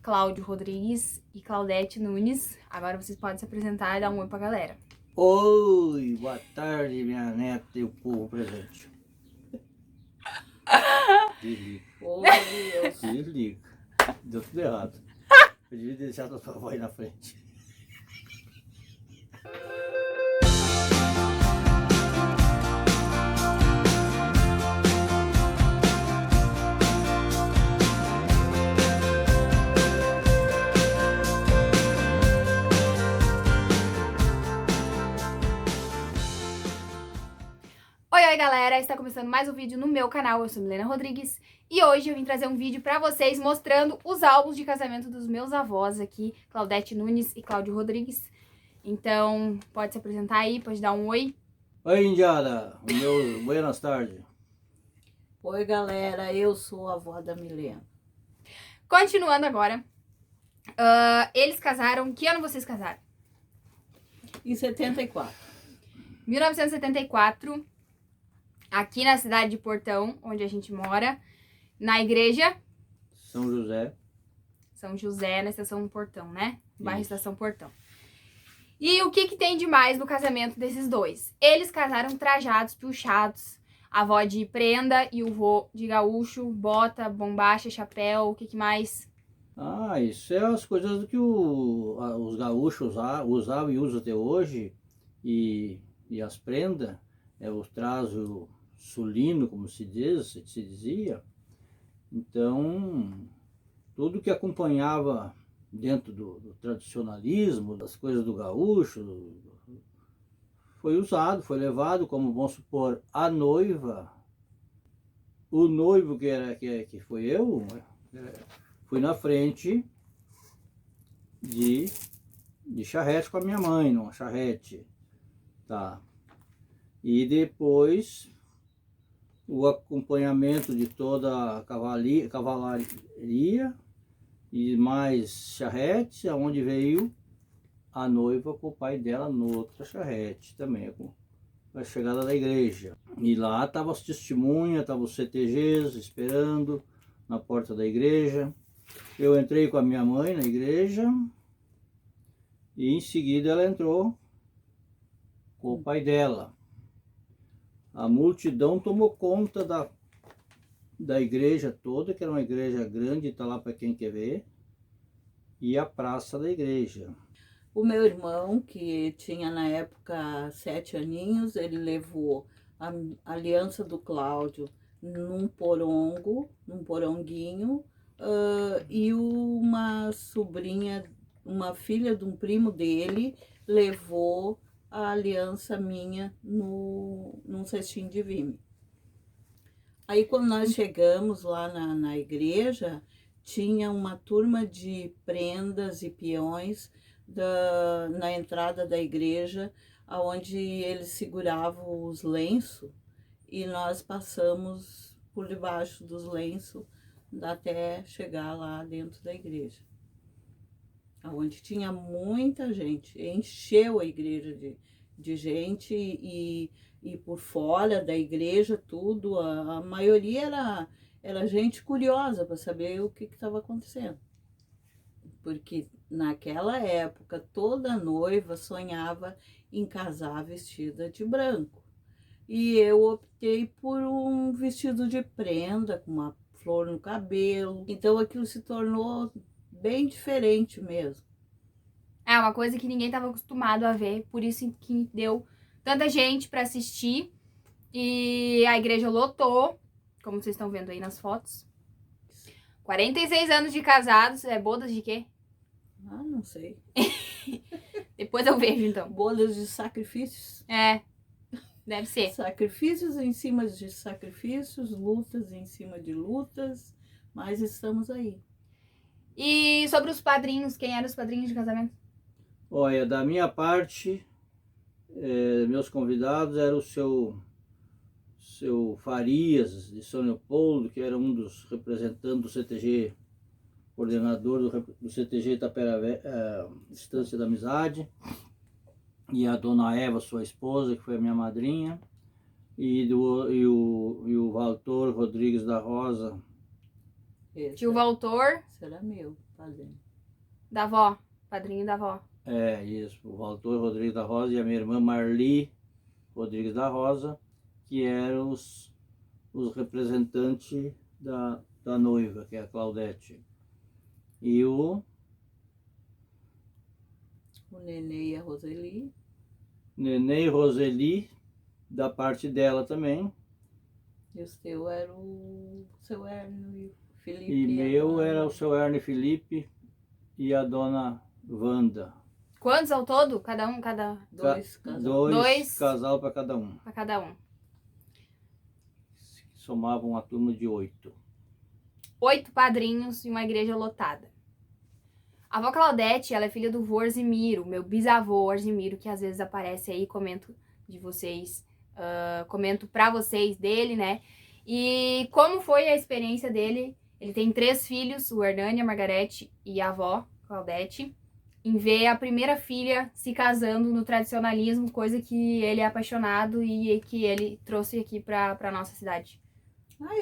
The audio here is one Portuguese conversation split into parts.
Cláudio Rodrigues e Claudete Nunes. Agora vocês podem se apresentar e dar um oi pra galera. Oi, boa tarde, minha neta e o povo presente. Desliga. Oh, meu Deus. Desliga. Deu tudo errado. Eu devia deixar a tua voz na frente. Oi galera, está começando mais um vídeo no meu canal, eu sou Milena Rodrigues e hoje eu vim trazer um vídeo pra vocês mostrando os álbuns de casamento dos meus avós aqui, Claudete Nunes e Cláudio Rodrigues. Então, pode se apresentar aí, pode dar um oi. Oi, Indiada. O meu buenas tardes. Oi, galera, eu sou a avó da Milena. Continuando agora, eles casaram, que ano vocês casaram? Em 74. 1974, aqui na cidade de Portão, onde a gente mora, na igreja São José. São José, na estação Portão, né? Bairro Isso. Estação Portão. E o que tem de mais no casamento desses dois? Eles casaram trajados, puxados, a avó de prenda e o vô de gaúcho, bota, bombacha, chapéu, o que mais? Ah, isso é as coisas que os gaúchos usavam e usam até hoje. E as prendas, o trazo sulino, como se dizia. Então, tudo que acompanhava dentro do tradicionalismo, das coisas do gaúcho, foi usado, foi levado, como vamos supor, a noiva, o noivo que foi eu, fui na frente de charrete com a minha mãe, numa charrete, tá? E depois o acompanhamento de toda a cavalaria e mais charrete, aonde veio a noiva com o pai dela noutra charrete também, com a chegada da igreja. E lá estavam as testemunhas, estavam os CTGs esperando na porta da igreja. Eu entrei com a minha mãe na igreja e em seguida ela entrou com o pai dela. A multidão tomou conta da igreja toda, que era uma igreja grande, está lá para quem quer ver, e a praça da igreja. O meu irmão, que tinha na época 7 aninhos, ele levou a aliança do Cláudio num poronguinho, e uma sobrinha, uma filha de um primo dele, levou a aliança minha num cestinho de vime. Aí quando nós chegamos lá na igreja, tinha uma turma de prendas e peões na entrada da igreja, onde eles seguravam os lenços, e nós passamos por debaixo dos lenços até chegar lá dentro da igreja, onde tinha muita gente, encheu a igreja de gente, e por fora da igreja tudo, a maioria era gente curiosa para saber o que estava acontecendo. Porque naquela época toda noiva sonhava em casar vestida de branco. E eu optei por um vestido de prenda, com uma flor no cabelo. Então aquilo se tornou bem diferente mesmo. É uma coisa que ninguém estava acostumado a ver, por isso que deu tanta gente para assistir. E a igreja lotou, como vocês estão vendo aí nas fotos. 46 anos de casados, bodas de quê? Ah, não sei. Depois eu vejo então. Bodas de sacrifícios. Deve ser. Sacrifícios em cima de sacrifícios, lutas em cima de lutas, mas estamos aí. E sobre os padrinhos, quem eram os padrinhos de casamento? Olha, da minha parte, meus convidados eram o seu Farias, de São Leopoldo, que era um dos representantes do CTG, coordenador do CTG Itaperavé, Estância da Amizade, e a dona Eva, sua esposa, que foi a minha madrinha, e o Valtor Rodrigues da Rosa. Tio Valtor. Esse era meu. padrinho. Da avó, padrinho da avó. É, isso, o Valtor Rodrigues da Rosa e a minha irmã Marli Rodrigues da Rosa, que eram os representantes da noiva, que é a Claudete. E o Nenê e a Roseli. Nenê e Roseli, da parte dela também. E o seu era o seu Hernio e o Felipe. E a meu dona era o Ana. seu Ernie Felipe e a dona Wanda. Quantos ao todo? Cada um, Dois casais. Dois. Casal para cada um. pra cada um. Somavam uma turma de 8. 8 padrinhos e uma igreja lotada. A avó Claudete, ela é filha do vô Orzimiro, meu bisavô Orzimiro, que às vezes aparece aí, comento de vocês, comento pra vocês dele, né? E como foi a experiência dele? Ele tem 3 filhos, o Hernani, a Margarete e a avó Claudete, em ver a primeira filha se casando no tradicionalismo, coisa que ele é apaixonado e que ele trouxe aqui pra nossa cidade.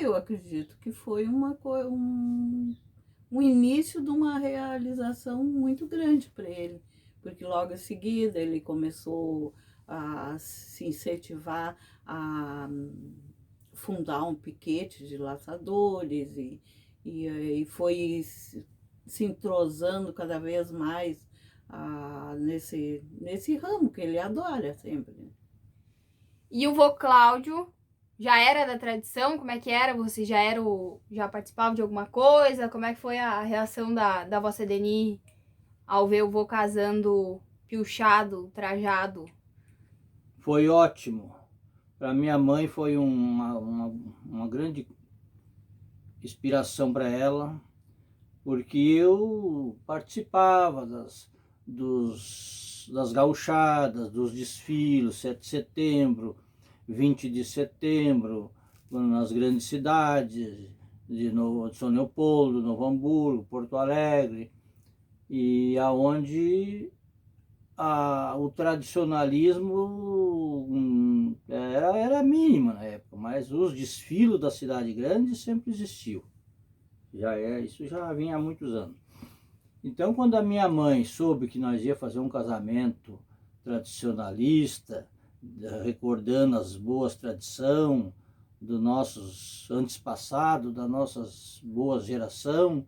Eu acredito que foi um início de uma realização muito grande para ele, porque logo em seguida ele começou a se incentivar a fundar um piquete de laçadores e foi se entrosando cada vez mais nesse ramo que ele adora sempre, né? E o vô Cláudio já era da tradição? Como é que era? Você já participava de alguma coisa? Como é que foi a reação da vossa Deni ao ver o vô casando piochado, trajado? Foi ótimo. Para minha mãe foi uma grande inspiração para ela, porque eu participava das gauchadas, dos desfiles, 7 de setembro, 20 de setembro, nas grandes cidades, de São Leopoldo, Novo Hamburgo, Porto Alegre, e aonde o tradicionalismo era mínimo na época, mas os desfiles da cidade grande sempre existiu. Isso já vinha há muitos anos. Então, quando a minha mãe soube que nós ia fazer um casamento tradicionalista, recordando as boas tradições dos nossos antepassados, da nossa boa geração,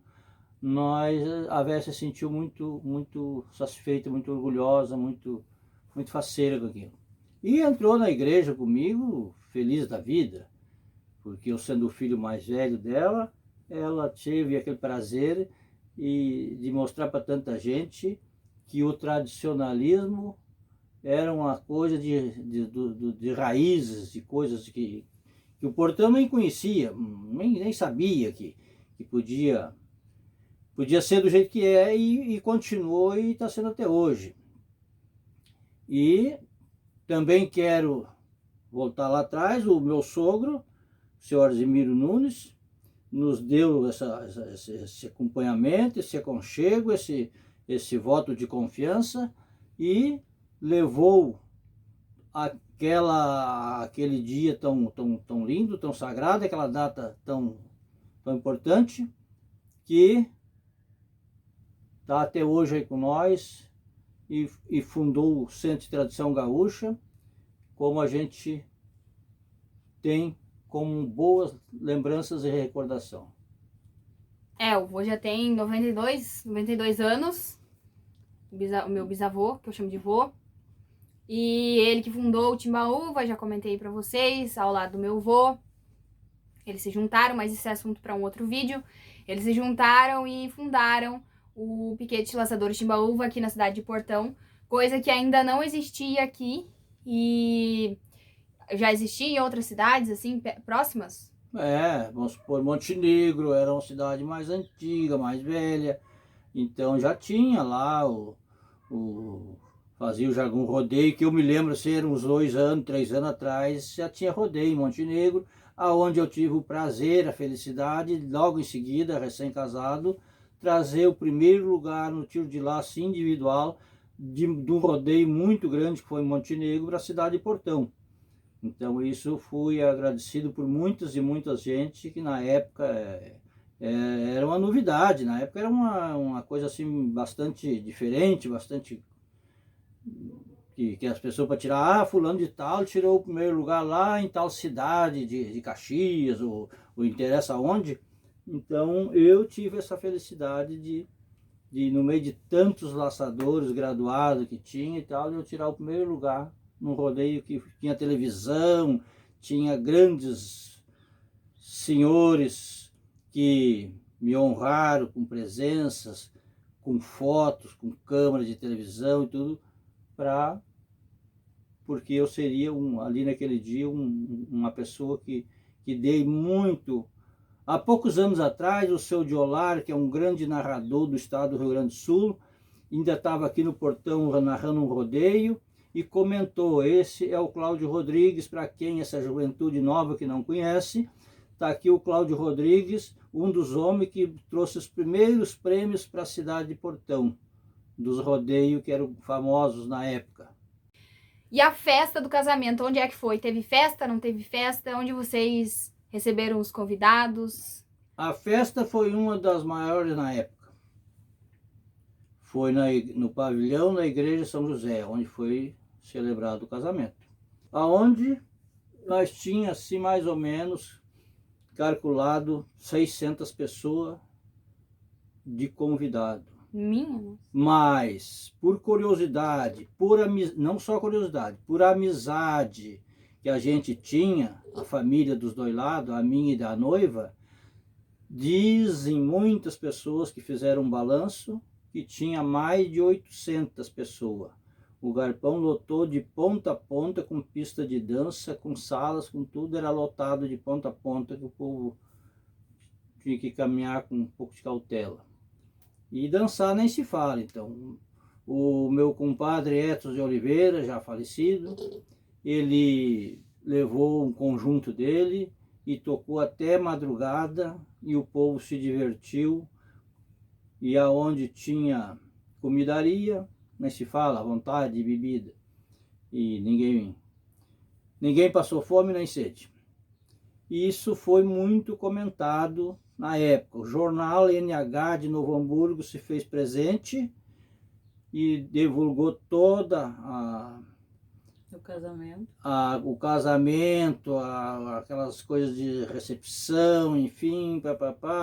a Véia se sentiu muito satisfeita, muito orgulhosa, muito faceira com aquilo. E entrou na igreja comigo, feliz da vida, porque eu sendo o filho mais velho dela, ela teve aquele prazer de mostrar para tanta gente que o tradicionalismo era uma coisa de raízes, de coisas que o Portão nem conhecia, nem sabia que podia ser do jeito que é e continuou e está sendo até hoje. E também quero voltar lá atrás, o meu sogro, o senhor Orzimiro Nunes, nos deu esse acompanhamento, esse aconchego, esse voto de confiança e levou aquele dia tão lindo, tão sagrado, aquela data tão importante, que está até hoje aí com nós e fundou o Centro de Tradição Gaúcha, como a gente tem como boas lembranças e recordação. O vô já tem 92 anos, o meu bisavô, que eu chamo de vô, e ele que fundou o Timbaúva, já comentei pra vocês, ao lado do meu vô. Eles se juntaram, mas isso é assunto para um outro vídeo. Eles se juntaram e fundaram o Piquete Laçadores Timbaúva aqui na cidade de Portão, coisa que ainda não existia aqui e já existia em outras cidades, assim, próximas. Vamos supor, Montenegro era uma cidade mais antiga, mais velha, então já tinha lá fazia o jargão rodeio, que eu me lembro ser uns 2 anos, 3 anos atrás, já tinha rodeio em Montenegro, aonde eu tive o prazer, a felicidade, logo em seguida, recém-casado, trazer o primeiro lugar no tiro de laço individual de um rodeio muito grande que foi em Montenegro para a cidade de Portão. Então isso fui agradecido por muitas e muitas gente que na época era uma novidade. Na época era uma coisa assim bastante diferente, bastante que as pessoas para tirar, fulano de tal tirou o primeiro lugar lá em tal cidade de Caxias, ou interessa onde. Então eu tive essa felicidade de no meio de tantos laçadores graduados que tinha e tal, eu tirar o primeiro lugar num rodeio que tinha televisão, tinha grandes senhores que me honraram com presenças, com fotos, com câmeras de televisão e tudo, porque eu seria ali naquele dia uma pessoa que dei muito. Há poucos anos atrás, o seu Diolar, que é um grande narrador do estado do Rio Grande do Sul, ainda estava aqui no portão narrando um rodeio e comentou: esse é o Cláudio Rodrigues, para quem essa juventude nova que não conhece, está aqui o Cláudio Rodrigues, um dos homens que trouxe os primeiros prêmios para a cidade de Portão, dos rodeios que eram famosos na época. E a festa do casamento, onde é que foi? Teve festa, não teve festa? Onde vocês receberam os convidados? A festa foi uma das maiores na época. Foi no pavilhão da igreja São José, onde foi celebrado o casamento. Aonde nós tínhamos, assim, mais ou menos, calculado 600 pessoas de convidado. Minha? Mas, por curiosidade, não só curiosidade, por amizade que a gente tinha, a família dos dois lados, a minha e da noiva, dizem muitas pessoas que fizeram um balanço que tinha mais de 800 pessoas. O galpão lotou de ponta a ponta, com pista de dança, com salas, com tudo, era lotado de ponta a ponta, que o povo tinha que caminhar com um pouco de cautela. E dançar nem se fala. Então, o meu compadre Etos de Oliveira, já falecido, ele levou um conjunto dele e tocou até madrugada, e o povo se divertiu. E aonde tinha comidaria, nem se fala, à vontade de bebida. E ninguém passou fome nem sede. E isso foi muito comentado na época. O jornal NH de Novo Hamburgo se fez presente e divulgou toda o casamento, aquelas coisas de recepção, enfim,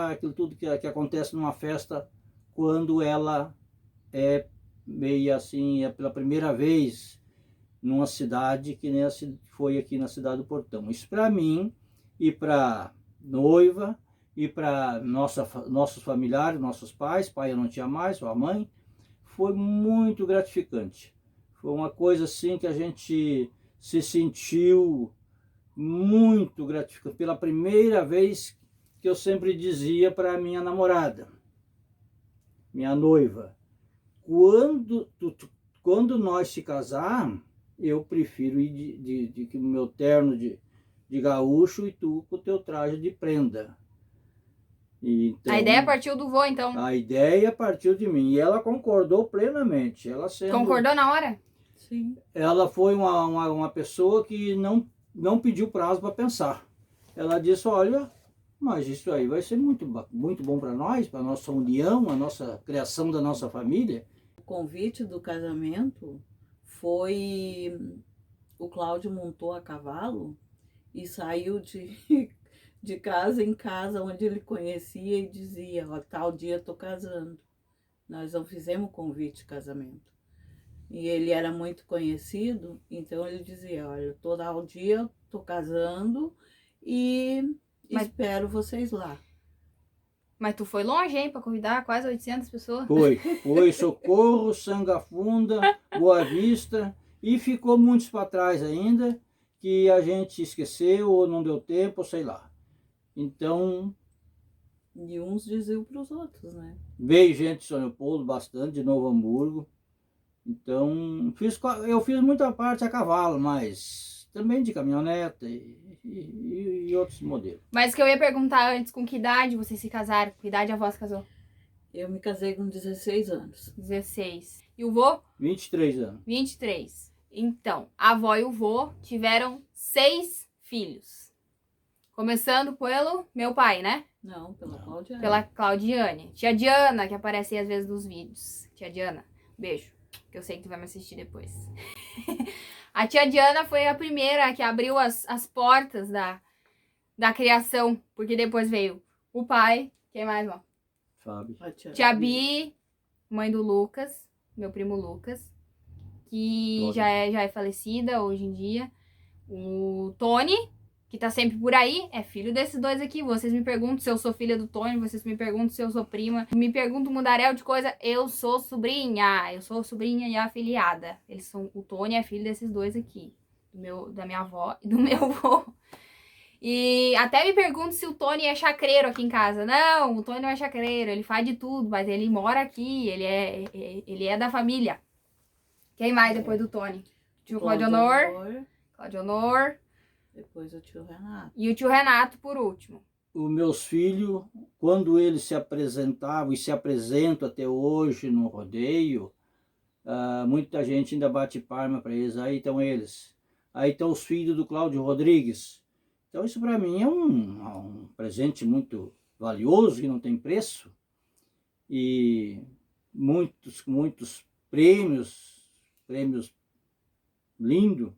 aquilo tudo que acontece numa festa quando ela é meio assim, é pela primeira vez numa cidade que nem foi aqui na cidade do Portão. Isso para mim e para noiva e para nossos familiares, nossos pais, pai eu não tinha mais, só a mãe, foi muito gratificante. Foi uma coisa assim que a gente se sentiu muito gratificante. Pela primeira vez que eu sempre dizia para minha namorada, minha noiva, quando nós se casar, eu prefiro ir de meu terno de gaúcho e tu com o teu traje de prenda. Então, a ideia partiu do vô, então? A ideia partiu de mim e ela concordou plenamente. Concordou na hora? Sim. Ela foi uma pessoa que não pediu prazo para pensar. Ela disse: olha, mas isso aí vai ser muito bom para nós, para a nossa união, a nossa criação da nossa família. O convite do casamento foi... O Cláudio montou a cavalo e saiu de casa em casa, onde ele conhecia, e dizia: ó, tal dia estou casando. Nós não fizemos convite de casamento. E ele era muito conhecido, então ele dizia: olha, todo dia estou casando e espero vocês lá. Mas tu foi longe, hein, para convidar quase 800 pessoas? Foi Socorro, Sangafunda, Boa Vista, e ficou muitos para trás ainda, que a gente esqueceu ou não deu tempo, sei lá. Então... E uns diziam para os outros, né? Veio gente de São Leopoldo, bastante, de Novo Hamburgo. Então, eu fiz muita parte a cavalo, mas também de caminhoneta e outros modelos. Mas o que eu ia perguntar antes, com que idade vocês se casaram? Com que idade a avó se casou? Eu me casei com 16 anos. 16. E o vô? 23 anos. 23. Então, a avó e o vô tiveram 6 filhos. Começando pelo meu pai, né? Não, pela Claudiane. Pela Claudiane. Tia Diana, que aparece aí às vezes nos vídeos. Tia Diana, beijo. Que eu sei que tu vai me assistir depois. A tia Diana foi a primeira que abriu as portas da criação. Porque depois veio o pai. Quem mais, ó? Fábio. Tia Bi, mãe do Lucas, meu primo Lucas. Que já é falecida hoje em dia. O Tony, que tá sempre por aí, é filho desses dois aqui. Vocês me perguntam se eu sou filha do Tony, vocês me perguntam se eu sou prima. Me perguntam um mundaréu de coisa, eu sou sobrinha e afilhada. O Tony é filho desses dois aqui, da minha avó e do meu avô. E até me perguntam se o Tony é chacreiro aqui em casa. Não, o Tony não é chacreiro, ele faz de tudo, mas ele mora aqui, ele é da família. Quem mais depois do Tony? Tio Claudionor. Depois o tio Renato. E o tio Renato por último. Os meus filhos, quando eles se apresentavam e se apresentam até hoje no rodeio, muita gente ainda bate palma para eles. Aí estão eles. Aí estão os filhos do Cláudio Rodrigues. Então isso para mim é um presente muito valioso, que não tem preço. E muitos prêmios lindos.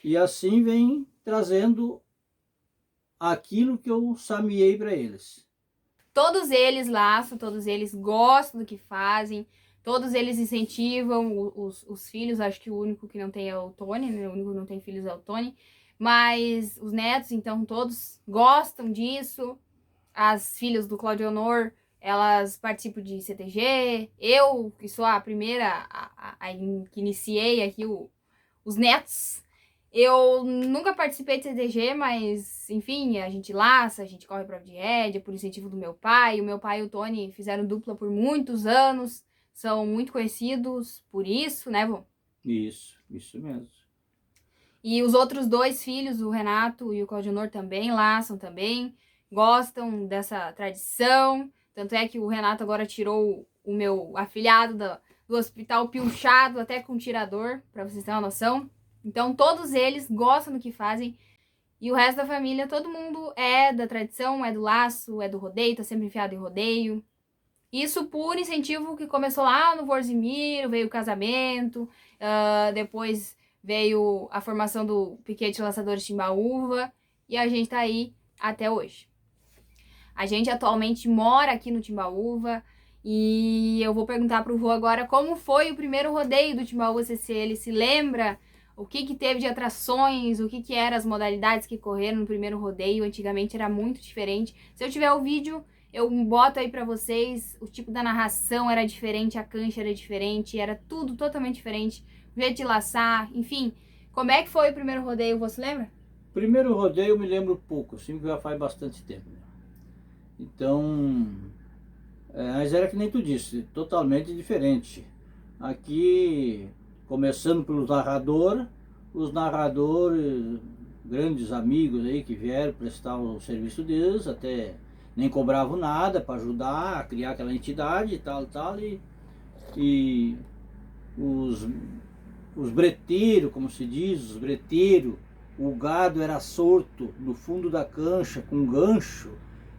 E assim vem trazendo aquilo que eu sameei para eles. Todos eles laçam, todos eles gostam do que fazem, todos eles incentivam os filhos. Acho que o único que não tem é o Tony, né? O único que não tem filhos é o Tony. Mas os netos, então, todos gostam disso. As filhas do Claudionor, elas participam de CTG. Eu, que sou a primeira que iniciei aqui os netos, eu nunca participei de CTG, mas, enfim, a gente laça, a gente corre prova de rédea, por incentivo do meu pai. O meu pai e o Tony fizeram dupla por muitos anos, são muito conhecidos por isso, né, vô? Isso mesmo. E os outros dois filhos, o Renato e o Claudionor, também laçam também, gostam dessa tradição. Tanto é que o Renato agora tirou o meu afilhado do hospital pilchado, até com tirador, pra vocês terem uma noção. Então, todos eles gostam do que fazem. E o resto da família, todo mundo é da tradição, é do laço, é do rodeio, tá sempre enfiado em rodeio. Isso por incentivo que começou lá no Vorzimiro, veio o casamento, depois veio a formação do Piquete Laçadores Timbaúva, e a gente tá aí até hoje. A gente atualmente mora aqui no Timbaúva, e eu vou perguntar pro vô agora como foi o primeiro rodeio do Timbaúva, se ele se lembra o que teve de atrações, o que eram as modalidades que correram no primeiro rodeio. Antigamente era muito diferente. Se eu tiver o vídeo, eu boto aí pra vocês. O tipo da narração era diferente, a cancha era diferente, era tudo totalmente diferente. O jeito de laçar, enfim. Como é que foi o primeiro rodeio, você lembra? Primeiro rodeio eu me lembro pouco, assim, que já faz bastante tempo. Então, mas era que nem tu disse, totalmente diferente. Aqui, começando pelos narradores, os narradores, grandes amigos aí que vieram prestar o serviço deles, até nem cobravam nada para ajudar a criar aquela entidade e tal, e os breteiros, como se diz, os breteiros, o gado era sorto no fundo da cancha com gancho,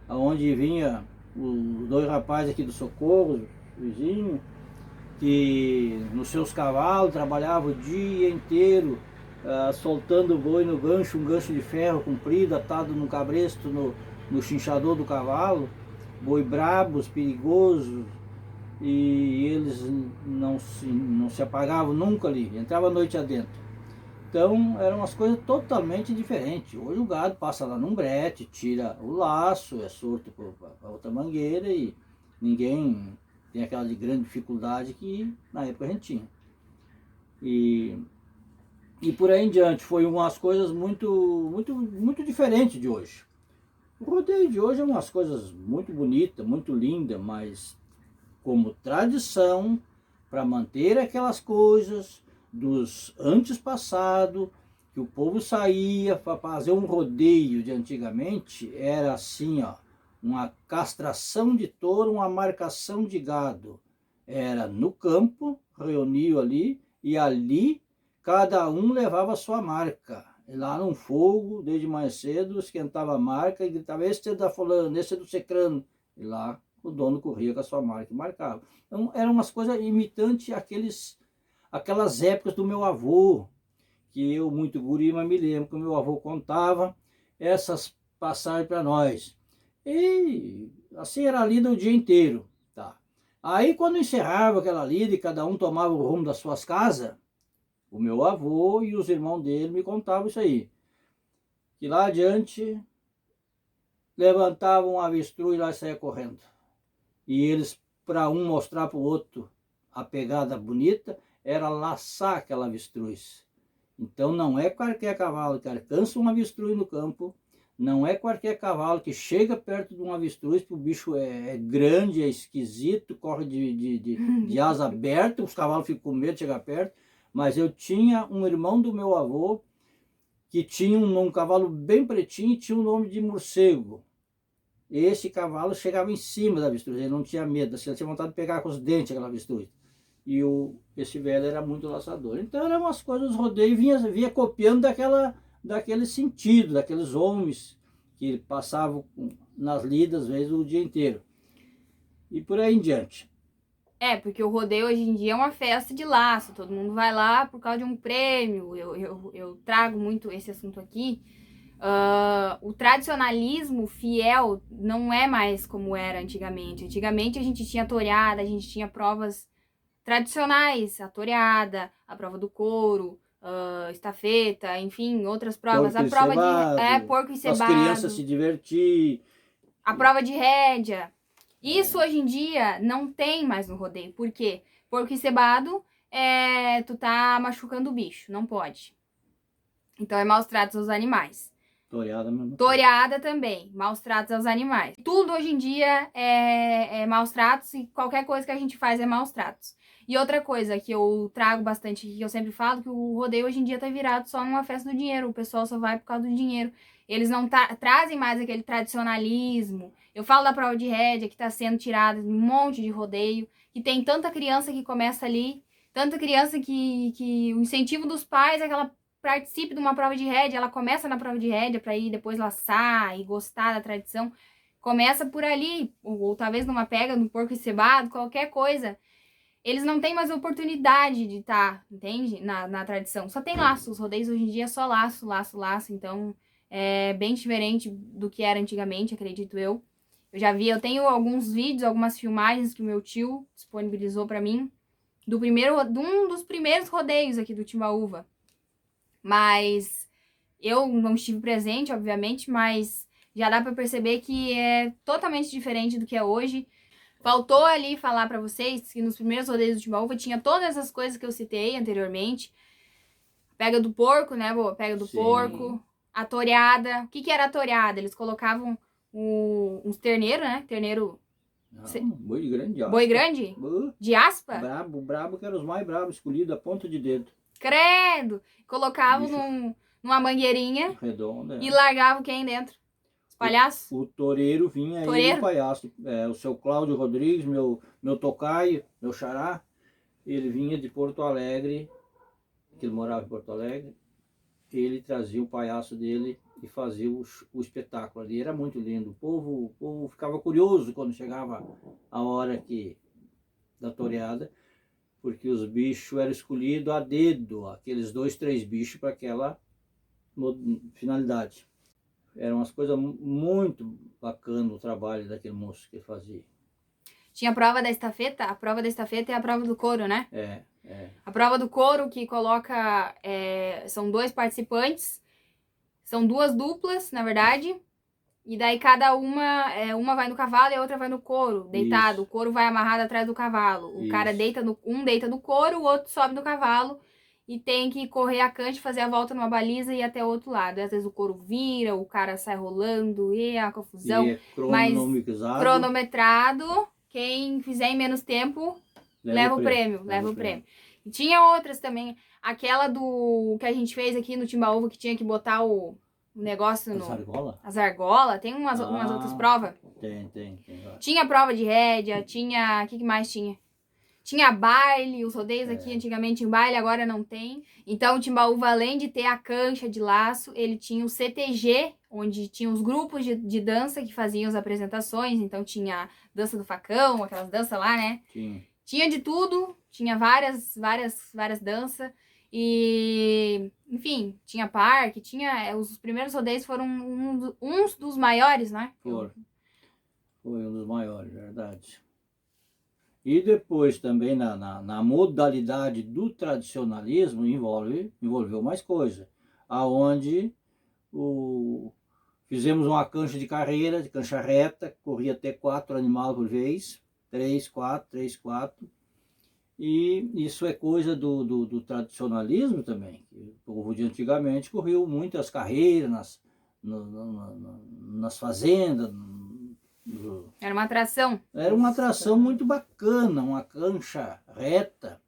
aonde vinha os dois rapazes aqui do Socorro, vizinho, que nos seus cavalos trabalhavam o dia inteiro, soltando o boi no gancho, um gancho de ferro comprido, atado no cabresto, no chinchador do cavalo, boi brabos, perigosos, e eles não se apagavam nunca ali, entrava a noite adentro. Então eram umas coisas totalmente diferentes. Hoje o gado passa lá num brete, tira o laço, é solto para outra mangueira e ninguém tem aquela de grande dificuldade que na época a gente tinha. E por aí em diante, foi umas coisas muito diferentes de hoje. O rodeio de hoje é umas coisas muito bonitas, muito lindas, mas como tradição, para manter aquelas coisas dos antes passado, que o povo saía para fazer um rodeio de antigamente, era assim, ó, uma castração de touro, uma marcação de gado. Era no campo, reuniu ali, e ali cada um levava a sua marca. lá num fogo, desde mais cedo, esquentava a marca e gritava, esse é da fulano, esse é do cicrano. E lá o dono corria com a sua marca e marcava. Então eram umas coisas imitantes aquelas épocas do meu avô, que eu, muito guri, mas me lembro que o meu avô contava essas passagens para nós. E assim era a lida o dia inteiro. Tá? Aí quando encerrava aquela lida e cada um tomava o rumo das suas casas, o meu avô e os irmãos dele me contavam isso aí. Que lá adiante levantavam um avestruz lá e saia correndo. E eles, para um mostrar para o outro a pegada bonita, era laçar aquela avestruz. Então não é qualquer cavalo que alcança um avestruz no campo, não é qualquer cavalo que chega perto de um avestruz, porque o bicho é grande, é esquisito, corre de asa aberta, os cavalos ficam com medo de chegar perto. Mas eu tinha um irmão do meu avô que tinha um cavalo bem pretinho e tinha o nome de morcego. Esse cavalo chegava em cima da avestruz, ele não tinha medo, assim, ele tinha vontade de pegar com os dentes aquela avestruz. E esse velho era muito laçador. Então eram umas coisas, os rodeios vinha copiando daquele sentido, daqueles homens que passavam nas lidas, às vezes, o dia inteiro. E por aí em diante. Porque o rodeio hoje em dia é uma festa de laço, todo mundo vai lá por causa de um prêmio. Eu trago muito esse assunto aqui. O tradicionalismo fiel não é mais como era antigamente. Antigamente a gente tinha toreada, a gente tinha provas tradicionais, a toreada, a prova do couro, estafeta, enfim, outras provas. Porco A prova encebado, de porco encebado, as crianças se divertir. a prova de rédea. Isso hoje em dia não tem mais no rodeio. Por quê? Porco encebado, tu tá machucando o bicho, não pode. Então é maus tratos aos animais. Toreada mesmo. Toreada também, maus tratos aos animais. Tudo hoje em dia é maus tratos e qualquer coisa que a gente faz é maus tratos. E outra coisa que eu trago bastante, que eu sempre falo, que o rodeio hoje em dia tá virado só numa festa do dinheiro. O pessoal só vai por causa do dinheiro. Eles não trazem mais aquele tradicionalismo. Eu falo da prova de rédea, que tá sendo tirada de um monte de rodeio, que tem tanta criança que começa ali, tanta criança que o incentivo dos pais é que ela participe de uma prova de rédea, ela começa na prova de rédea para ir depois laçar e gostar da tradição. Começa por ali, ou talvez numa pega, no porco encebado, qualquer coisa. Eles não têm mais oportunidade de estar, entende? Na tradição. Só tem laço. Os rodeios hoje em dia é só laço, laço, laço. Então, é bem diferente do que era antigamente, acredito eu. Eu tenho alguns vídeos, algumas filmagens que o meu tio disponibilizou para mim de um dos primeiros rodeios aqui do Timbaúva. Mas eu não estive presente, obviamente, mas já dá para perceber que é totalmente diferente do que é hoje. Faltou ali falar para vocês que nos primeiros rodeios do Timbaúva tinha todas essas coisas que eu citei anteriormente. Pega do porco, né, boa? Pega do porco. A toreada. O que era a toreada? Eles colocavam uns terneiros, né? Terneiro... Boi grande de aspa. Boi grande? De aspa? Brabo que eram os mais bravos, escolhidos a ponta de dedo. Credo! Colocavam numa mangueirinha redonda e largavam quem dentro? Os palhaços? O toureiro vinha aí, o palhaço. O seu Cláudio Rodrigues, meu tocaio, meu xará, ele vinha de Porto Alegre, que ele morava em Porto Alegre, ele trazia o palhaço dele e fazia o espetáculo ali. Era muito lindo. O povo ficava curioso quando chegava a hora da toreada, porque os bichos eram escolhidos a dedo, aqueles 2, 3 bichos para aquela finalidade. Eram umas coisas muito bacanas o trabalho daquele moço que fazia. Tinha a prova da estafeta? A prova da estafeta é a prova do couro, né? É. A prova do couro que coloca... são 2 participantes, são 2 duplas, na verdade, e daí cada uma vai no cavalo e a outra vai no couro, deitado. Isso. O couro vai amarrado atrás do cavalo. O cara deita no couro, o outro sobe no cavalo e tem que correr a cante, fazer a volta numa baliza e ir até o outro lado. E às vezes o couro vira, o cara sai rolando, e a confusão. E mas cronometrado, quem fizer em menos tempo leva o prêmio. E tinha outras também. Aquela que a gente fez aqui no Timbaúva, que tinha que botar o negócio no... As argolas. Tem umas outras provas. Tem. Tinha prova de rédea, tinha... O que mais tinha? Tinha baile, os rodeios aqui antigamente em baile, agora não tem. Então o Timbaúva, além de ter a cancha de laço, ele tinha o CTG, onde tinha os grupos de dança que faziam as apresentações. Então tinha dança do facão, aquelas danças lá, né? Tinha de tudo, tinha várias danças. E, enfim, tinha parque, os primeiros rodeios foram uns dos maiores, né? Foi um dos maiores, verdade. E depois também na modalidade do tradicionalismo envolveu mais coisa, aonde fizemos uma cancha de carreira, de cancha reta, corria até 4 animais por vez, 3, 4, e isso é coisa do tradicionalismo também. O povo de antigamente corriam muitas carreiras nas fazendas. Era uma atração. Era uma atração muito bacana, uma cancha reta,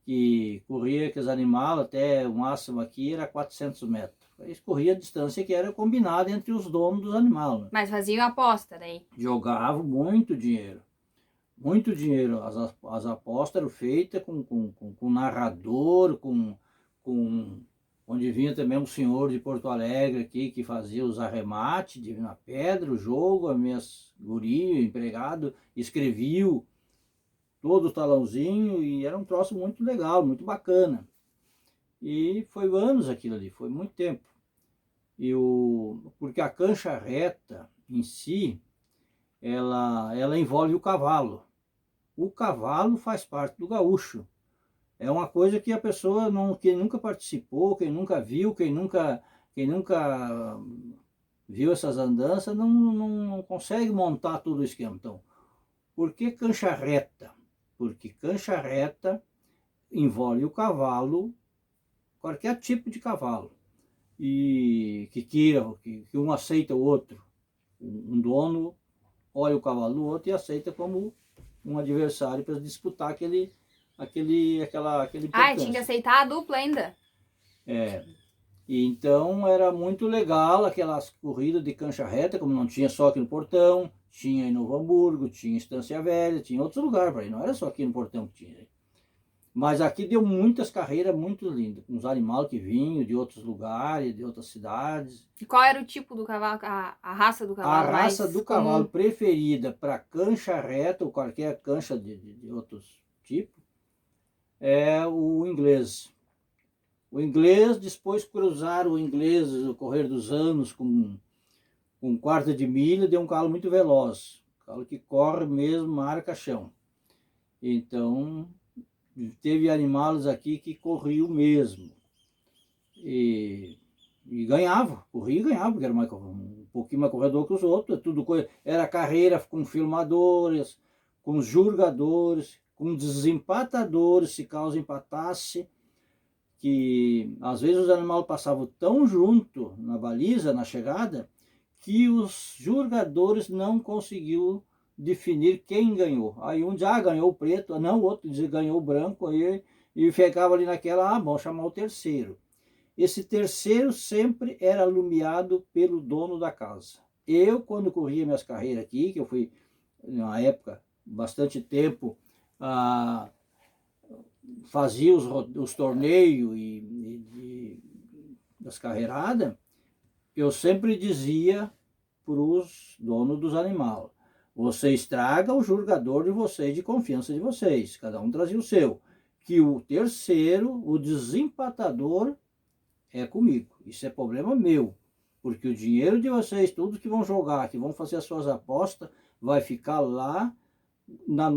que corria aqueles animais até o máximo aqui era 400 metros. Eles corriam a distância que era combinada entre os donos dos animais. Né? Mas faziam aposta daí. Jogavam muito dinheiro. Muito dinheiro. As apostas eram feitas com narrador, onde vinha também um senhor de Porto Alegre aqui que fazia os arremates na pedra, o jogo, as minhas gurias, empregado, escreviam todo o talãozinho e era um troço muito legal, muito bacana. E foi anos aquilo ali, foi muito tempo. Porque a cancha reta em si, ela envolve o cavalo. O cavalo faz parte do gaúcho. É uma coisa que a pessoa quem nunca participou, quem nunca viu, quem nunca viu essas andanças, não consegue montar todo o esquema. Então, por que cancha reta? Porque cancha reta envolve o cavalo, qualquer tipo de cavalo, e que um aceita o outro. Um dono olha o cavalo do outro e aceita como um adversário para disputar aquele tinha que aceitar a dupla ainda. E então era muito legal aquelas corridas de cancha reta, como não tinha só aqui no Portão, tinha em Novo Hamburgo, tinha em Estância Velha, tinha outros lugares para ir, não era só aqui no Portão que tinha. Mas aqui deu muitas carreiras muito lindas, com os animais que vinham de outros lugares, de outras cidades. E qual era o tipo do cavalo, a raça do cavalo? A raça do cavalo preferida para cancha reta, ou qualquer cancha de outros tipos, é o inglês. O inglês, depois cruzaram o inglês no correr dos anos com um quarto de milha, deu um cavalo muito veloz. Um cavalo que corre mesmo, marca chão. Então, teve animais aqui que corriam mesmo. E ganhava, corria e ganhava, porque era um pouquinho mais corredor que os outros. Era carreira com filmadores, com julgadores, com desempatadores, se caso empatasse, que às vezes os animais passavam tão junto na baliza, na chegada, que os julgadores não conseguiam definir quem ganhou. Aí um dizia, ganhou o preto, não, o outro dizia, ganhou o branco, aí, e ficava ali naquela, vamos chamar o terceiro. Esse terceiro sempre era alumiado pelo dono da casa. Eu, quando corria minhas carreiras aqui, que eu fui, na época, bastante tempo, fazia os torneios das carreiradas, eu sempre dizia para os donos dos animais, você estraga o julgador de vocês, de confiança de vocês, cada um trazia o seu, que o terceiro, o desempatador, é comigo, isso é problema meu, porque o dinheiro de vocês, tudo que vão jogar, que vão fazer as suas apostas, vai ficar lá no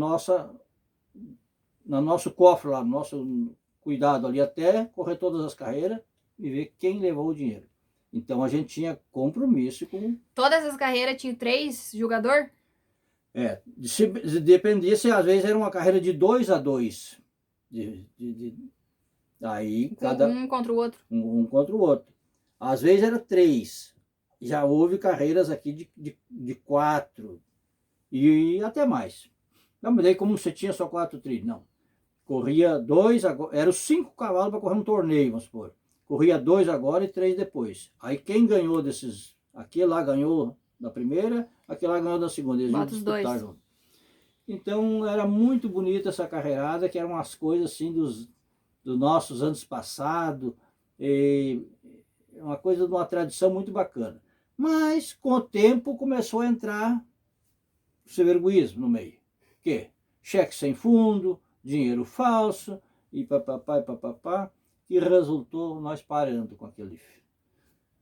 nosso cofre, lá, no nosso cuidado ali, até correr todas as carreiras e ver quem levou o dinheiro. Então a gente tinha compromisso com... Todas as carreiras tinham 3 jogadores? Dependia se às vezes era uma carreira de 2 a 2. Aí cada... Um contra o outro. Um contra o outro. Às vezes era 3. Já houve carreiras aqui de 4 e até mais. Não, mas daí como você tinha só 4 trilhos, não. Corria 2, eram 5 cavalos para correr um torneio, vamos supor. Corria 2 agora e 3 depois. Aí quem ganhou desses, aquele lá ganhou da primeira, aquele lá ganhou da segunda. Eles bota os dois. Junto. Então era muito bonita essa carreirada, que eram as coisas assim dos nossos anos passados, uma coisa de uma tradição muito bacana. Mas com o tempo começou a entrar o severguismo no meio. Que? Cheque sem fundo, dinheiro falso, e papapá, que resultou nós parando com aquele.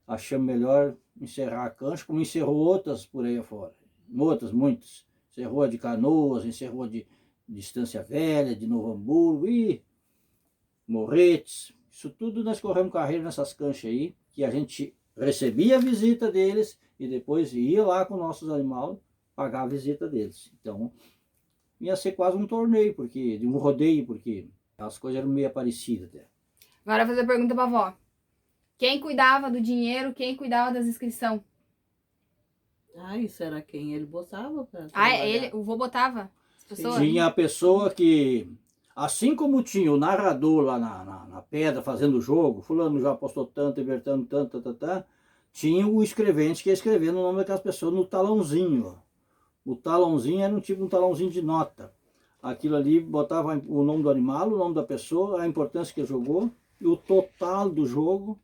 Achamos melhor encerrar a cancha, como encerrou outras por aí afora. Outras, muitas. Encerrou a de Canoas, encerrou a de Estância Velha, de Novo Hamburgo, e Morretes. Isso tudo nós corremos carreira nessas canchas aí, que a gente recebia a visita deles e depois ia lá com nossos animais pagar a visita deles. Então, ia ser quase um torneio, porque de um rodeio, porque as coisas eram meio parecidas até. Agora eu vou fazer a pergunta pra avó. Quem cuidava do dinheiro, quem cuidava das inscrições? Ah, isso era quem ele botava pra Ah, trabalhar. ele, o vô botava as pessoas? Tinha a pessoa que, assim como tinha o narrador lá na pedra fazendo o jogo, fulano já apostou tanto, libertando tanto, tinha o escrevente que ia escrevendo o nome daquelas pessoas no talãozinho. Ó. O talãozinho era um talãozinho de nota. Aquilo ali botava o nome do animal, o nome da pessoa, a importância que jogou e o total do jogo.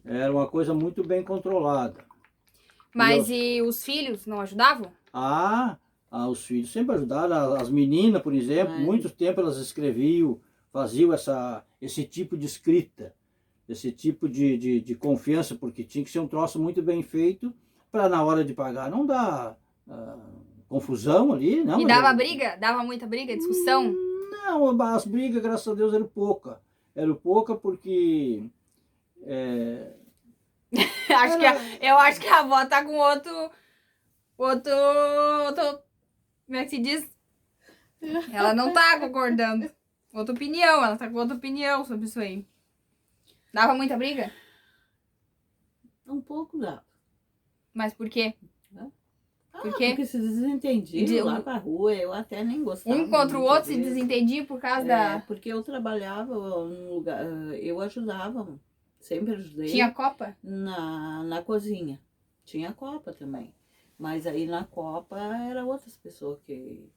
Era uma coisa muito bem controlada. Mas e os filhos não ajudavam? Os filhos sempre ajudaram. As meninas, por exemplo, muito tempo elas escreviam, faziam esse tipo de escrita, esse tipo de confiança, porque tinha que ser um troço muito bem feito para na hora de pagar não dar confusão ali. Não, e dava briga? Dava muita briga, discussão? Não, as brigas, graças a Deus, eram pouca. Eram pouca porque... Eu acho que a avó tá com outro... Como é que se diz? Ela não tá concordando. Outra opinião, ela tá com outra opinião sobre isso aí. Dava muita briga? Um pouco dava. Mas por quê? Por quê? Porque se desentendiam lá pra rua, eu até nem gostava. Um contra o outro se desentendia por causa da... Porque eu trabalhava num lugar, eu ajudava, sempre ajudei. Tinha copa? Na cozinha. Tinha copa também. Mas aí na copa era outras pessoas que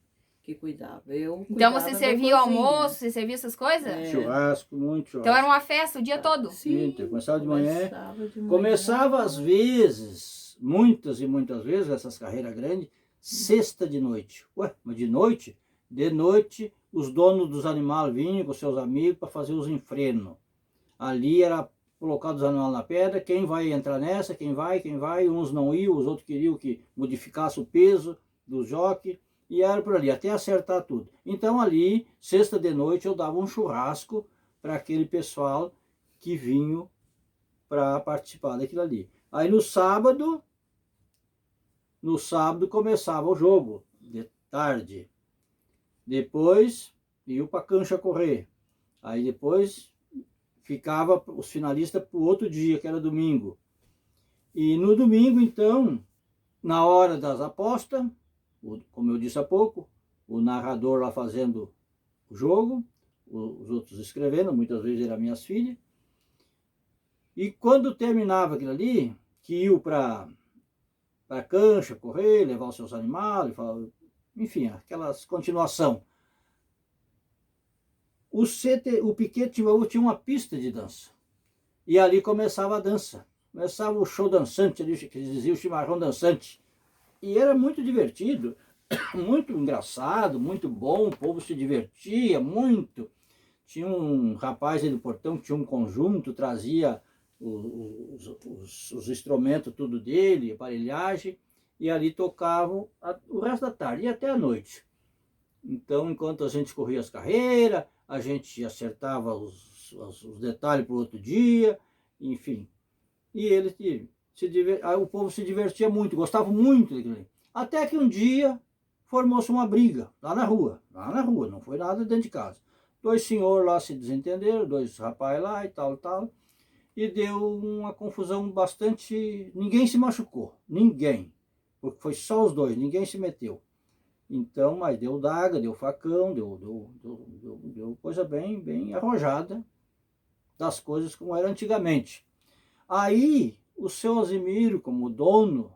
cuidavam. Então você servia o almoço, você servia essas coisas? Churrasco, muito churrasco. Então era uma festa o dia todo? Sim, começava de manhã. Começava às vezes, muitas e muitas vezes, essas carreiras grandes, sexta de noite. Ué, mas de noite? De noite, os donos dos animais vinham com seus amigos para fazer os enfrenos. Ali era colocar os animais na pedra, quem vai entrar nessa, quem vai, uns não iam, os outros queriam que modificasse o peso do jockey, e era por ali, até acertar tudo. Então ali, sexta de noite, eu dava um churrasco para aquele pessoal que vinha para participar daquilo ali. Aí no sábado começava o jogo, de tarde. Depois ia para a cancha correr. Aí depois ficava os finalistas para o outro dia, que era domingo. E no domingo, então, na hora das apostas, como eu disse há pouco, o narrador lá fazendo o jogo, os outros escrevendo, muitas vezes eram minhas filhas. E quando terminava aquilo ali, que iam para a cancha, correr, levar os seus animais, enfim, aquelas continuação. O Piquete tinha uma pista de dança. E ali começava a dança. Começava o show dançante, ali, que eles diziam o chimarrão dançante. E era muito divertido, muito engraçado, muito bom, o povo se divertia muito. Tinha um rapaz aí do portão que tinha um conjunto, trazia os instrumentos tudo dele, aparelhagem, e ali tocavam o resto da tarde e até a noite. Então, enquanto a gente corria as carreiras, a gente acertava os detalhes para o outro dia, enfim. E ele o povo se divertia muito, gostava muito daquilo ali. Até que um dia formou-se uma briga lá na rua, não foi nada dentro de casa. Dois senhores lá se desentenderam, dois rapazes lá e tal, e deu uma confusão bastante... Ninguém se machucou, ninguém, porque foi só os dois, ninguém se meteu. Então, mas deu daga, deu facão, deu coisa bem arrojada das coisas como era antigamente. Aí, o seu Asimiro, como dono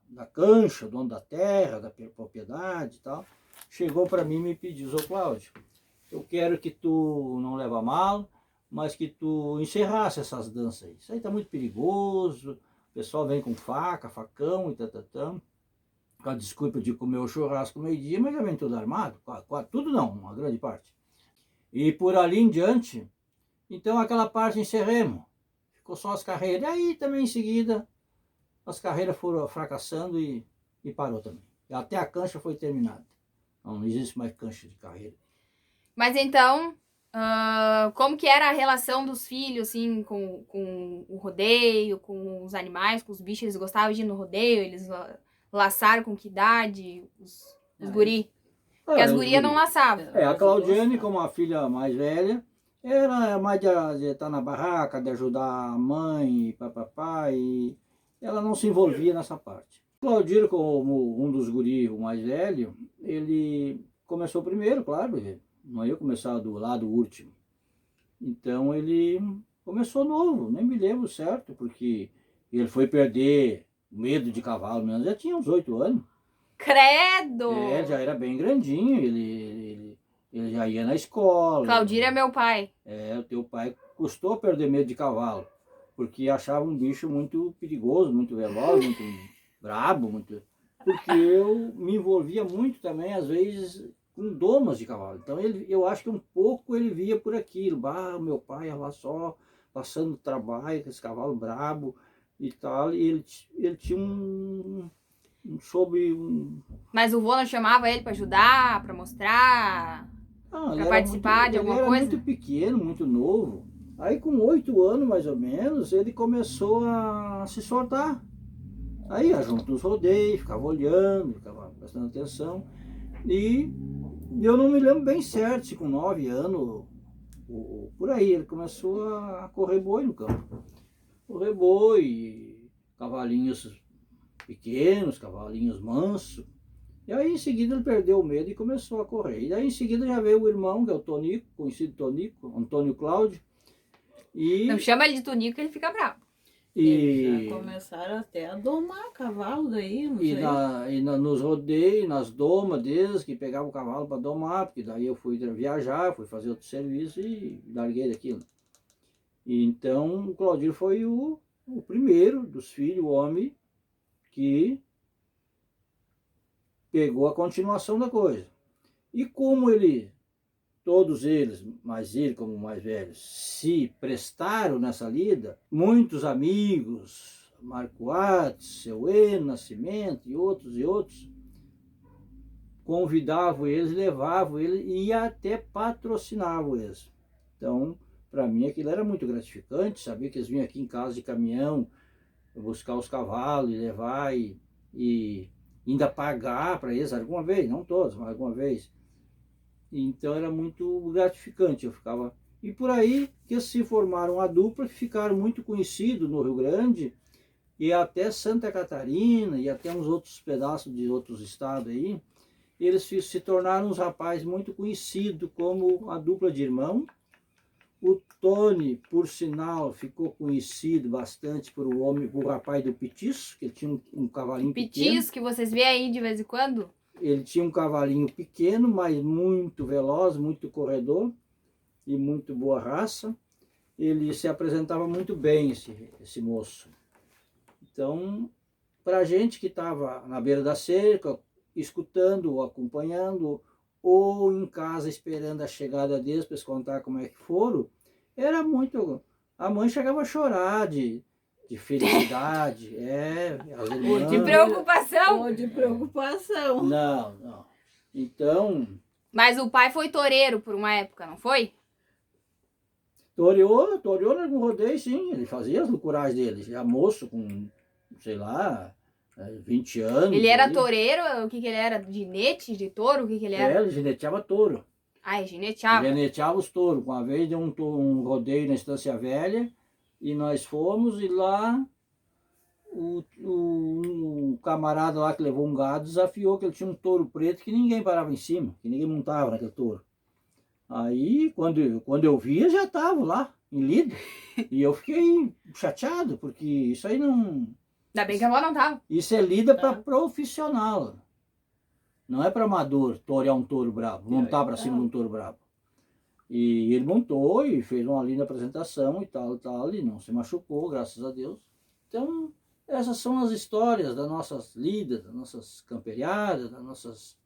da cancha, dono da terra, da propriedade e tal, chegou para mim e me pediu: "Ô Cláudio, eu quero que tu não leva mal, mas que tu encerrasse essas danças aí. Isso aí tá muito perigoso, o pessoal vem com faca, facão e tatatã. Com a desculpa de comer o churrasco meio-dia, mas já vem tudo armado, tudo não, uma grande parte. E por ali em diante, então aquela parte encerremos. Ficou só as carreiras. E aí também em seguida, as carreiras foram fracassando e parou também. E até a cancha foi terminada. Não existe mais cancha de carreira. Mas então, como que era a relação dos filhos, assim, com o rodeio, com os animais, com os bichos? Eles gostavam de ir no rodeio? Eles laçaram com que idade? Os guri? Porque as gurias não laçavam. A Claudiane, como a filha mais velha, era mais de estar na barraca, de ajudar a mãe, papapá, e ela não se envolvia nessa parte. Claudiro, como um dos guris, o mais velho, ele começou primeiro, claro, não ia começar do lado último. Então ele começou novo, nem me lembro certo, porque ele foi perder o medo de cavalo, mesmo, já tinha uns 8 anos. Credo! Já era bem grandinho, ele já ia na escola. Claudir é meu pai. O teu pai custou perder medo de cavalo, porque achava um bicho muito perigoso, muito veloz, muito brabo, muito... Porque eu me envolvia muito também, às vezes, com domas de cavalo. Então eu acho que um pouco ele via por aquilo. Meu pai ia lá só passando trabalho com esse cavalo brabo e tal, e ele tinha Mas o vô não chamava ele para ajudar, para mostrar, para participar de alguma coisa? Ele era muito pequeno, muito novo. Aí com 8 anos mais ou menos, ele começou a se soltar. Aí ia junto nos rodeios, ficava olhando, ficava prestando atenção. E eu não me lembro bem certo, se com 9 anos, por aí, ele começou a correr boi no campo. Correr boi, cavalinhos pequenos, cavalinhos mansos. E aí em seguida ele perdeu o medo e começou a correr. E aí em seguida já veio o irmão, que é o Tonico, conhecido Tonico, Antônio Cláudio. Não chama ele de Tonico que ele fica bravo. Eles já começaram até a domar cavalo daí, não sei. Nos rodeios, nas domas deles, que pegavam o cavalo para domar, porque daí eu fui viajar, fui fazer outro serviço e larguei daquilo. E então o Claudir foi o primeiro dos filhos, o homem, que pegou a continuação da coisa. E como todos eles, mas ele como o mais velho, se prestaram nessa lida, muitos amigos, Marco Ates, seu Nascimento e outros, convidavam eles, levavam eles e até patrocinavam eles. Então, para mim aquilo era muito gratificante, saber que eles vinham aqui em casa de caminhão, buscar os cavalos e levar e ainda pagar para eles alguma vez, não todos, mas alguma vez. Então era muito gratificante, eu ficava... E por aí que se formaram a dupla, que ficaram muito conhecidos no Rio Grande, e até Santa Catarina, e até uns outros pedaços de outros estados aí, eles se tornaram uns rapazes muito conhecidos como a dupla de irmão. O Tony, por sinal, ficou conhecido bastante por o rapaz do Pitis, que tinha um cavalinho pequeno. Pitis, que vocês veem aí de vez em quando? Ele tinha um cavalinho pequeno, mas muito veloz, muito corredor e muito boa raça. Ele se apresentava muito bem, esse moço. Então, para a gente que estava na beira da cerca, escutando ou acompanhando, ou em casa esperando a chegada deles para eles contar como é que foram, era muito... A mãe chegava a chorar de felicidade, as irmãs... De preocupação? Ou de preocupação. Não. Então... Mas o pai foi toureiro por uma época, não foi? Toreou em algum rodeio, sim. Ele fazia as loucuragens dele. Já moço com, sei lá, 20 anos. Ele era toureiro? O que ele era? Ginete de touro? O que ele era? Ele gineteava touro. Ah, gineteava. Gineteava os touros. Uma vez deu um rodeio na Estância Velha e nós fomos e lá o camarada lá que levou um gado desafiou que ele tinha um touro preto que ninguém parava em cima, que ninguém montava naquele touro. Aí, quando eu via, já estava lá, em lida. E eu fiquei chateado, porque isso aí não... Ainda bem que a avó não tava. Isso é lida para profissional. Não é para amador torear um touro bravo, montar para cima de um touro bravo. E ele montou e fez uma linda apresentação e tal, e não se machucou, graças a Deus. Então, essas são as histórias das nossas lidas, das nossas camperiadas, das nossas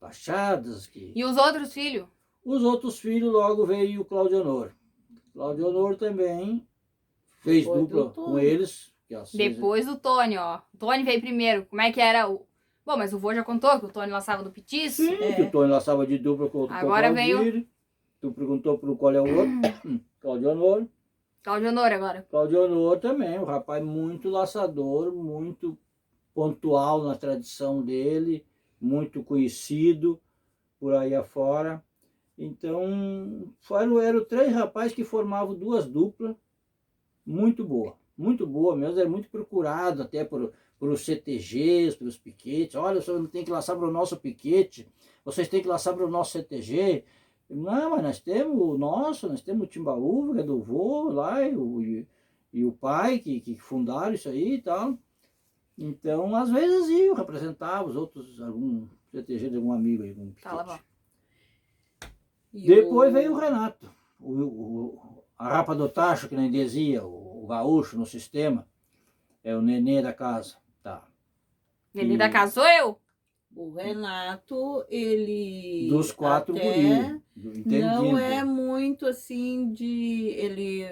baixadas. E os outros filhos? Os outros filhos, logo veio o Claudio Honor. Claudio Honor também fez dupla com eles. Depois do Tony, ó. O Tony veio primeiro. Como é que era o... Bom, mas o vô já contou que o Tony laçava do Petiço. Sim, que o Tony laçava de dupla com o outro. Agora veio... Tu perguntou pro qual é o outro. Claudio Honor. Claudio Honor agora. Claudio Honor também, um rapaz muito laçador, muito pontual na tradição dele, muito conhecido por aí afora. Então, eram 3 rapazes que formavam 2 duplas muito boa mesmo, era muito procurado até por os CTGs, pelos piquetes. Olha, você não tem que laçar para o nosso piquete, vocês têm que laçar para o nosso CTG. Não, mas nós temos o nosso, nós temos o Timbaúva, que é do vô lá, e o pai que fundaram isso aí e tal. Então, às vezes iam representar os outros, algum CTG de algum amigo aí, algum piquete. Tá lá, Depois veio o Renato, a rapa do tacho, que nem dizia, o gaúcho no sistema, é o nenê da casa. Tá. Nenê da casa sou eu? O Renato, ele... Dos 4 guris. Não é muito assim ele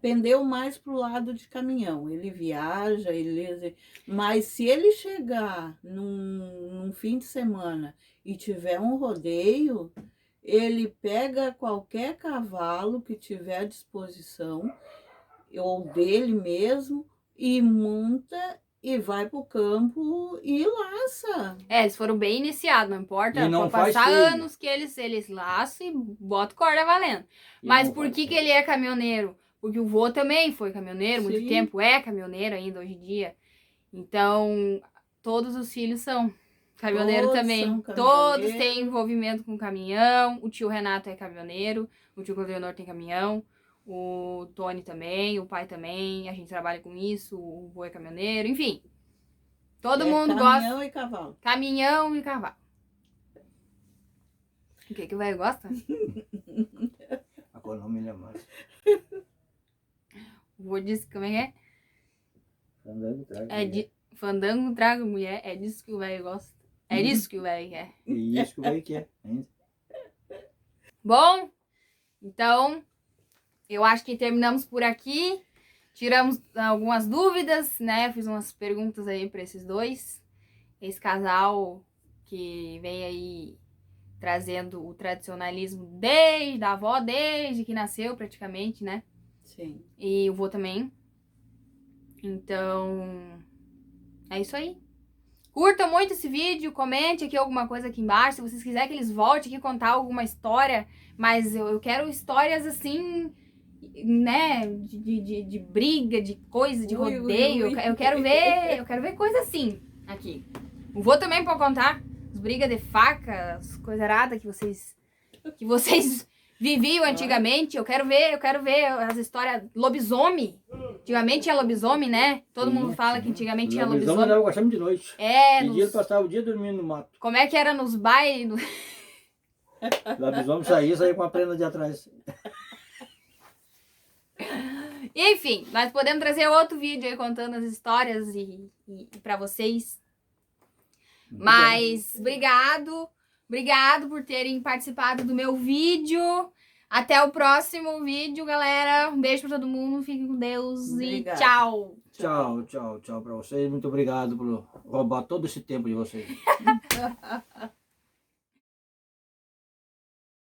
pendeu mais pro lado de caminhão. Ele viaja, mas se ele chegar num fim de semana e tiver um rodeio, ele pega qualquer cavalo que tiver à disposição, ou dele mesmo, e monta e vai pro campo e laça. Eles foram bem iniciados, não importa. E não pode faz passar feio. anos que eles laçam e botam corda valendo. Mas por que ele é caminhoneiro? Porque o vô também foi caminhoneiro, muito Sim. tempo é caminhoneiro ainda hoje em dia. Então, todos os filhos são caminhoneiro Todos também. são Todos caminhoneiro. têm envolvimento com caminhão. O tio Renato é caminhoneiro, o tio Leonor tem caminhão. O Tony também, o pai também, a gente trabalha com isso, o vô é caminhoneiro, enfim. Todo mundo gosta. Caminhão e cavalo. Caminhão e cavalo. O que o velho gosta? Agora não me lembro mais. O vô disse como é que é? Fandango, trago, Fandango, trago mulher, é disso que o velho gosta. É disso que o velho quer. E isso que o velho quer. Ainda. Bom, então, eu acho que terminamos por aqui. Tiramos algumas dúvidas, né? Fiz umas perguntas aí para esses dois. Esse casal que vem aí trazendo o tradicionalismo desde a avó, desde que nasceu praticamente, né? Sim. E o vô também. Então, é isso aí. Curta muito esse vídeo, comente aqui alguma coisa aqui embaixo. Se vocês quiserem que eles voltem aqui contar alguma história, mas eu quero histórias assim, né, de briga, de coisa, de rodeio. Eu quero ver coisa assim aqui. O vô também pode contar as brigas de faca, as coisas aradas que vocês viviam antigamente. Eu quero ver as histórias lobisomem. Antigamente tinha lobisomem, né? Todo mundo fala que antigamente tinha lobisomem. Lobisomem eu gostava de noite. É, De dia ele passava o dia dormindo no mato. como é que era nos bailes? Lobisomem saía com a prenda de atrás. Enfim, nós podemos trazer outro vídeo aí contando as histórias e para vocês. Mas obrigado por terem participado do meu vídeo. Até o próximo vídeo, galera. Um beijo pra todo mundo. Fiquem com Deus Obrigada. e tchau. Tchau pra vocês. Muito obrigado por roubar todo esse tempo de vocês.